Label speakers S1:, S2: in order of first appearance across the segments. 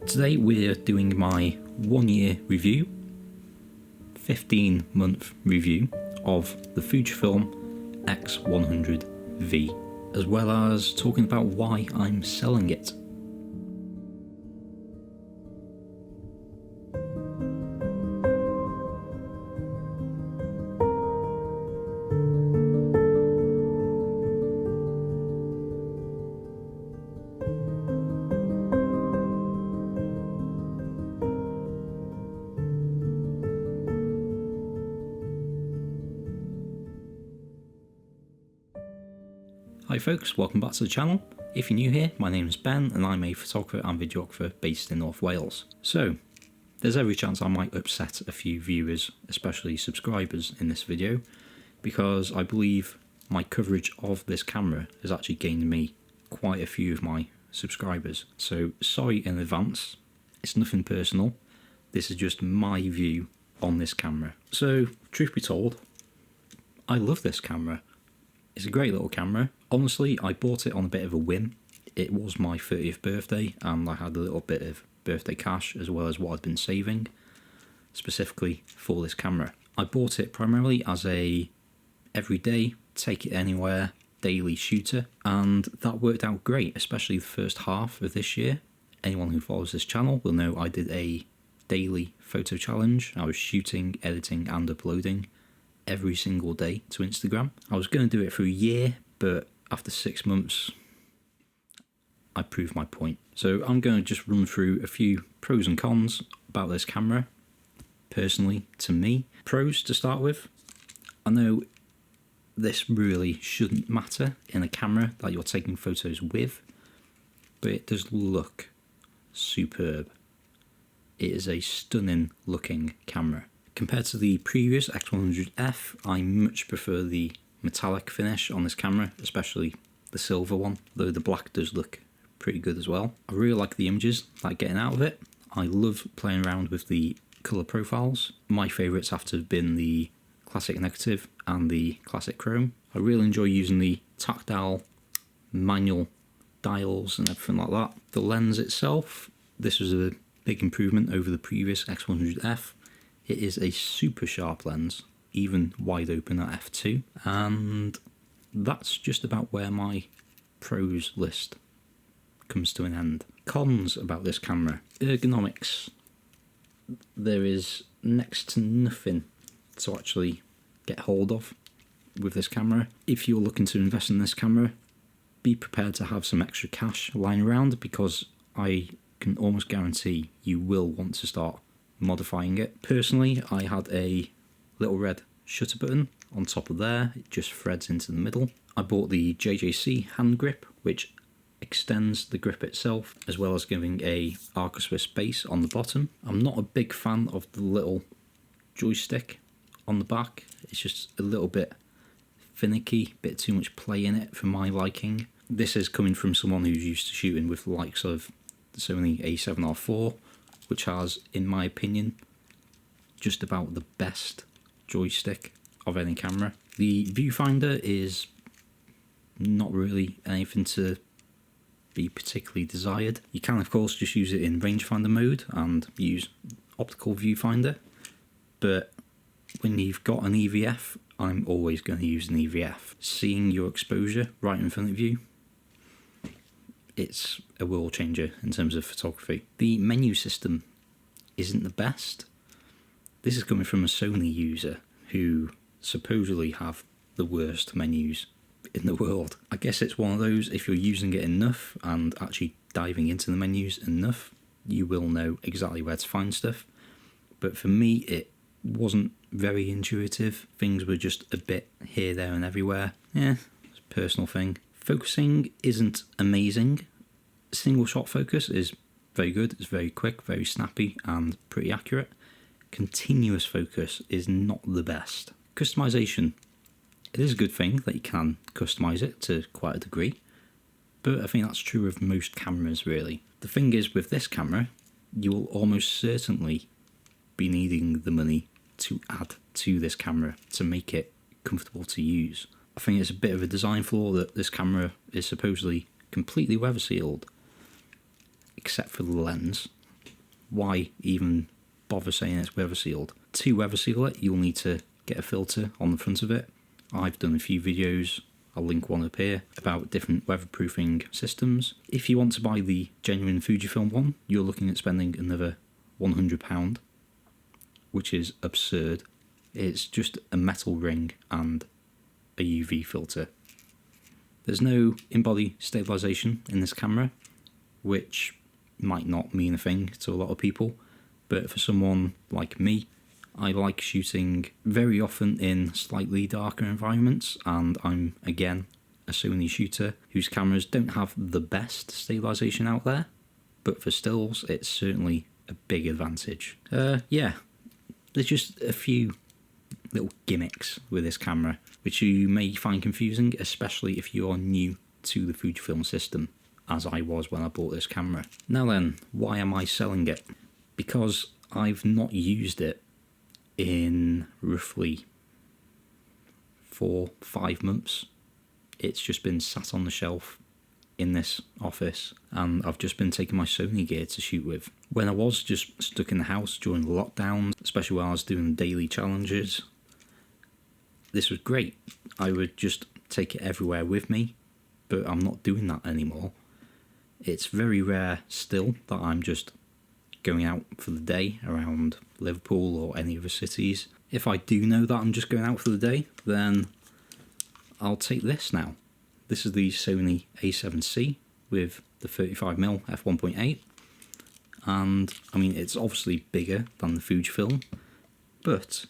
S1: Today we're doing my 1 year review, 15-month review of the Fujifilm X100V, as well as talking about why I'm selling it. Hi folks, welcome back to the channel. If you're new here, my name is Ben and I'm a photographer and videographer based in North Wales. So, there's every chance I might upset a few viewers, especially subscribers, in this video, because I believe my coverage of this camera has actually gained me quite a few of my subscribers. So, sorry in advance, it's nothing personal, this is just my view on this camera. So, truth be told, I love this camera. It's a great little camera. Honestly, I bought it on a bit of a whim. It was my 30th birthday and I had a little bit of birthday cash as well as what I'd been saving specifically for this camera. I bought it primarily as a everyday, take it anywhere, daily shooter, and that worked out great, especially the first half of this year. Anyone who follows this channel will know I did a daily photo challenge. I was shooting, editing and uploading every single day to Instagram. I was going to do it for a year, but after 6 months, I proved my point. So I'm going to just run through a few pros and cons about this camera, personally, to me. Pros to start with. I know this really shouldn't matter in a camera that you're taking photos with, but it does look superb. It is a stunning looking camera. Compared to the previous X100F, I much prefer the metallic finish on this camera, especially the silver one, though the black does look pretty good as well. I really like the images that I'm getting out of it. I love playing around with the colour profiles. My favourites have to have been the classic negative and the classic chrome. I really enjoy using the tactile manual dials and everything like that. The lens itself, this was a big improvement over the previous X100F. It is a super sharp lens, even wide open at f2, and that's just about where my pros list comes to an end. Cons about this camera. Ergonomics. There is next to nothing to actually get hold of with this camera. If you're looking to invest in this camera, be prepared to have some extra cash lying around, because I can almost guarantee you will want to start modifying it. Personally, I had a little red shutter button on top of there. It just threads into the middle. I bought the JJC hand grip, which extends the grip itself, as well as giving a Arca Swiss base on the bottom. I'm not a big fan of the little joystick on the back. It's just a little bit finicky, bit too much play in it for my liking. This is coming from someone who's used to shooting with the likes of the Sony A7R4, which has, in my opinion, just about the best joystick of any camera. The viewfinder is not really anything to be particularly desired. You can of course just use it in rangefinder mode and use optical viewfinder, but when you've got an EVF, I'm always going to use an EVF. Seeing your exposure right in front of you, it's a world changer in terms of photography. The menu system isn't the best. This is coming from a Sony user who supposedly have the worst menus in the world. I guess it's one of those, if you're using it enough and actually diving into the menus enough, you will know exactly where to find stuff. But for me, it wasn't very intuitive. Things were just a bit here, there and everywhere. Yeah, it's a personal thing. Focusing isn't amazing. Single shot focus is very good, it's very quick, very snappy and pretty accurate. Continuous focus is not the best. Customization. It is a good thing that you can customize it to quite a degree, but I think that's true of most cameras really. The thing is, with this camera, you will almost certainly be needing the money to add to this camera to make it comfortable to use. I think it's a bit of a design flaw that this camera is supposedly completely weather sealed, except for the lens. why even bother saying it's weather sealed? To weather seal it, you'll need to get a filter on the front of it. I've done a few videos, I'll link one up here, about different weatherproofing systems. If you want to buy the genuine Fujifilm one, you're looking at spending another £100, which is absurd. It's just a metal ring and a UV filter. There's no in-body stabilisation in this camera, which might not mean a thing to a lot of people, but for someone like me, I like shooting very often in slightly darker environments, and I'm, again, a Sony shooter whose cameras don't have the best stabilisation out there, but for stills, it's certainly a big advantage. Yeah, there's just a few little gimmicks with this camera, which you may find confusing, especially if you're new to the Fujifilm system, as I was when I bought this camera. Now then, why am I selling it? Because I've not used it in roughly 4-5 months. It's just been sat on the shelf in this office, and I've just been taking my Sony gear to shoot with. When I was just stuck in the house during the lockdown, especially when I was doing the daily challenges, this was great. I would just take it everywhere with me, but I'm not doing that anymore. It's very rare still that I'm just going out for the day around Liverpool or any other cities. If I do know that I'm just going out for the day, then I'll take this now. This is the Sony A7C with the 35mm f1.8, and I mean, it's obviously bigger than the Fujifilm, but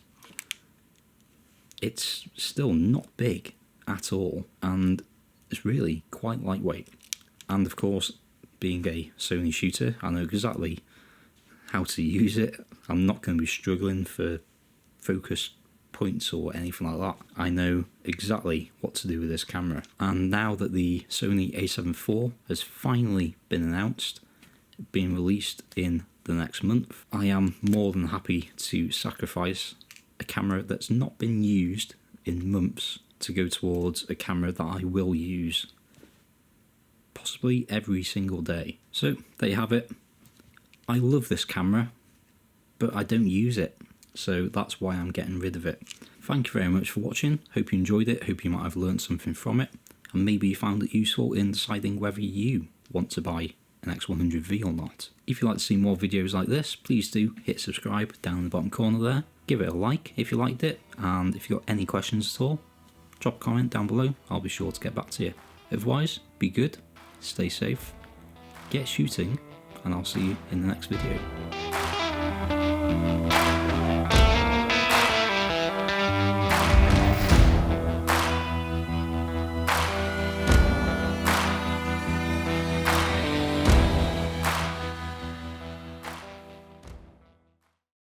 S1: it's still not big at all, and it's really quite lightweight. And of course, being a Sony shooter, I know exactly how to use it. I'm not going to be struggling for focus points or anything like that. I know exactly what to do with this camera. And now that the Sony a7 IV has finally been announced, being released in the next month, I am more than happy to sacrifice a camera that's not been used in months to go towards a camera that I will use possibly every single day. So there you have it. I love this camera, but I don't use it, so that's why I'm getting rid of it. Thank you very much for watching. Hope you enjoyed it. Hope you might have learned something from it, and maybe you found it useful in deciding whether you want to buy an X100V or not. If you'd like to see more videos like this, please do hit subscribe down in the bottom corner there. Give it a like if you liked it, and if you've got any questions at all, drop a comment down below. I'll be sure to get back to you. Otherwise, be good, stay safe, get shooting, and I'll see you in the next video.